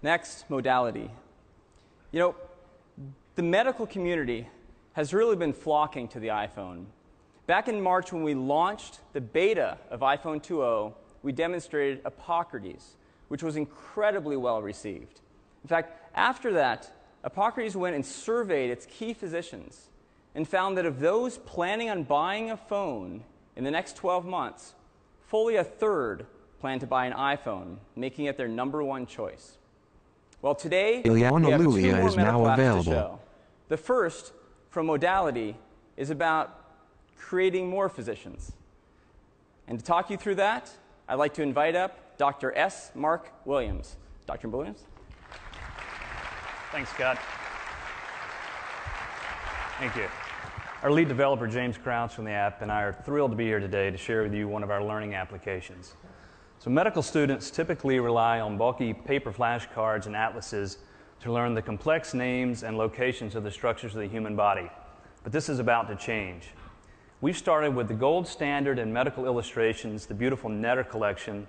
Next, modality. You know, the medical community has really been flocking to the iPhone. Back in March, when we launched the beta of iPhone 2.0, we demonstrated Epocrates, which was incredibly well received. In fact, after that, Epocrates went and surveyed its key physicians and found that of those planning on buying a phone in the next 12 months, fully a third plan to buy an iPhone, making it their #1 choice. Well, today, we have 2 more medical apps to show. The first, from modality, is about creating more physicians. And to talk you through that, I'd like to invite up Dr. S. Mark Williams. Dr. Williams? Thanks, Scott. Thank you. Our lead developer, James Crouch from the app, and I are thrilled to be here today to share with you one of our learning applications. So medical students typically rely on bulky paper flashcards and atlases to learn the complex names and locations of the structures of the human body. But this is about to change. We've started with the gold standard in medical illustrations, the beautiful Netter collection,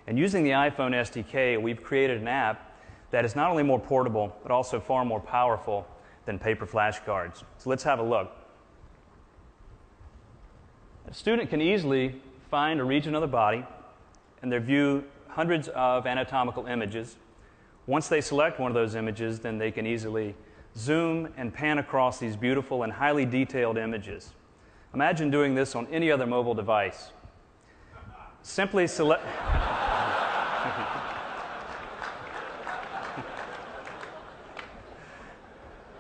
and using the iPhone SDK, we've created an app that is not only more portable, but also far more powerful than paper flashcards. So let's have a look. A student can easily find a region of the body and they view hundreds of anatomical images. Once they select one of those images, then they can easily zoom and pan across these beautiful and highly detailed images. Imagine doing this on any other mobile device. Simply select...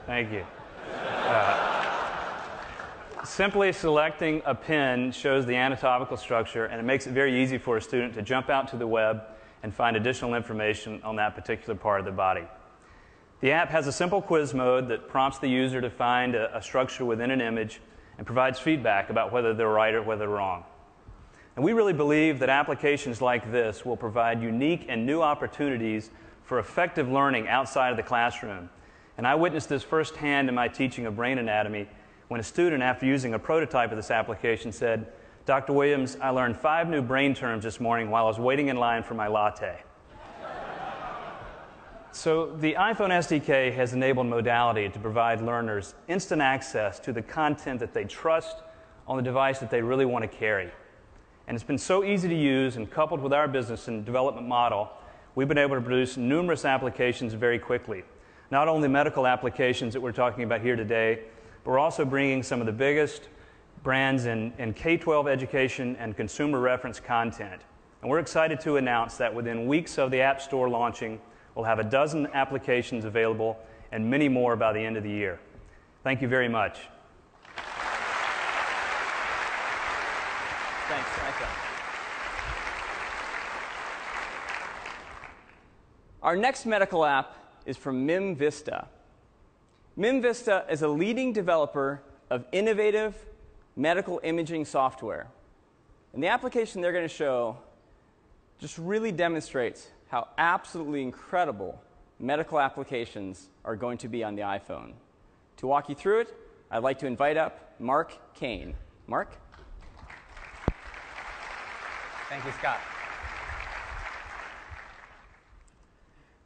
Thank you. Simply selecting a pin shows the anatomical structure, and it makes it very easy for a student to jump out to the web and find additional information on that particular part of the body. The app has a simple quiz mode that prompts the user to find a structure within an image and provides feedback about whether they're right or whether they're wrong. And we really believe that applications like this will provide unique and new opportunities for effective learning outside of the classroom. And I witnessed this firsthand in my teaching of brain anatomy when a student, after using a prototype of this application, said, "Dr. Williams, I learned 5 new brain terms this morning while I was waiting in line for my latte." So the iPhone SDK has enabled modality to provide learners instant access to the content that they trust on the device that they really want to carry. And it's been so easy to use, and coupled with our business and development model, we've been able to produce numerous applications very quickly. Not only medical applications that we're talking about here today, but we're also bringing some of the biggest brands in K-12 education and consumer reference content. And we're excited to announce that within weeks of the App Store launching, we'll have a dozen applications available and many more by the end of the year. Thank you very much. Thanks. Our next medical app is from MIMvista. MIMvista is a leading developer of innovative medical imaging software. And the application they're going to show just really demonstrates how absolutely incredible medical applications are going to be on the iPhone. To walk you through it, I'd like to invite up Mark Kane. Mark? Thank you, Scott.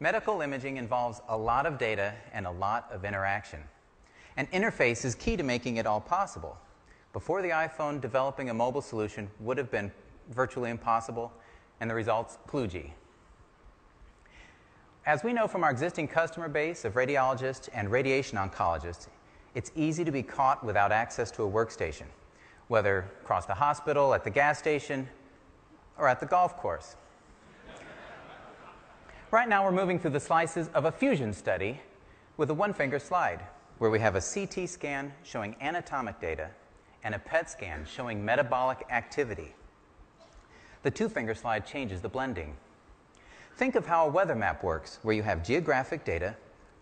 Medical imaging involves a lot of data and a lot of interaction. And interface is key to making it all possible. Before the iPhone, developing a mobile solution would have been virtually impossible, and the results kludgy. As we know from our existing customer base of radiologists and radiation oncologists, it's easy to be caught without access to a workstation, whether across the hospital, at the gas station, or at the golf course. Right now, we're moving through the slices of a fusion study with a one-finger slide, where we have a CT scan showing anatomic data and a PET scan showing metabolic activity. The two-finger slide changes the blending. Think of how a weather map works, where you have geographic data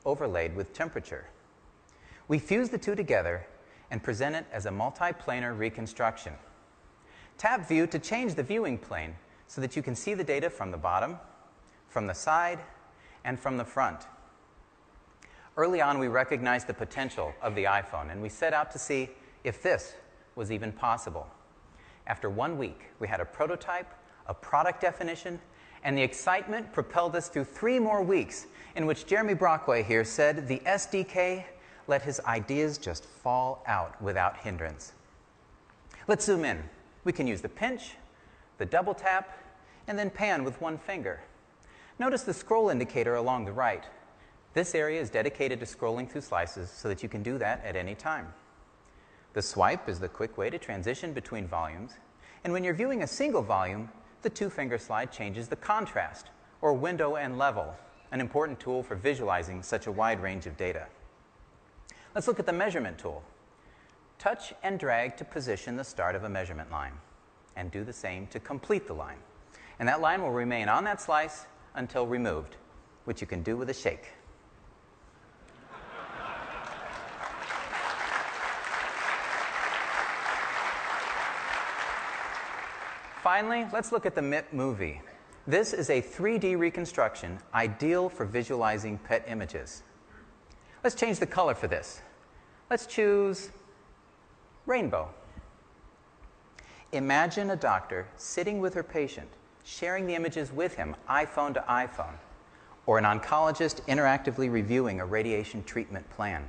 overlaid with temperature. We fuse the two together and present it as a multiplanar reconstruction. Tap View to change the viewing plane so that you can see the data from the bottom, from the side, and from the front. Early on, we recognized the potential of the iPhone, and we set out to see if this was even possible. After 1 week, we had a prototype, a product definition, And the excitement propelled us through 3 more weeks in which Jeremy Brockway here said the SDK let his ideas just fall out without hindrance. Let's zoom in. We can use the pinch, the double tap, and then pan with one finger. Notice the scroll indicator along the right. This area is dedicated to scrolling through slices so that you can do that at any time. The swipe is the quick way to transition between volumes, and when you're viewing a single volume, the 2-finger slide changes the contrast, or window and level, an important tool for visualizing such a wide range of data. Let's look at the measurement tool. Touch and drag to position the start of a measurement line, and do the same to complete the line. And that line will remain on that slice until removed, which you can do with a shake. Finally, let's look at the MIP movie. This is a 3D reconstruction ideal for visualizing PET images. Let's change the color for this. Let's choose rainbow. Imagine a doctor sitting with her patient, sharing the images with him, iPhone to iPhone, or an oncologist interactively reviewing a radiation treatment plan.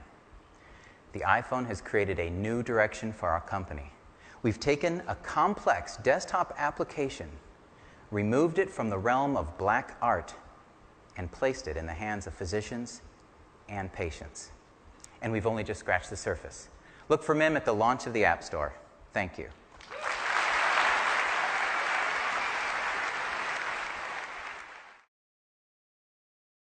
The iPhone has created a new direction for our company. We've taken a complex desktop application, removed it from the realm of black art, and placed it in the hands of physicians and patients. And we've only just scratched the surface. Look for MIM at the launch of the App Store. Thank you.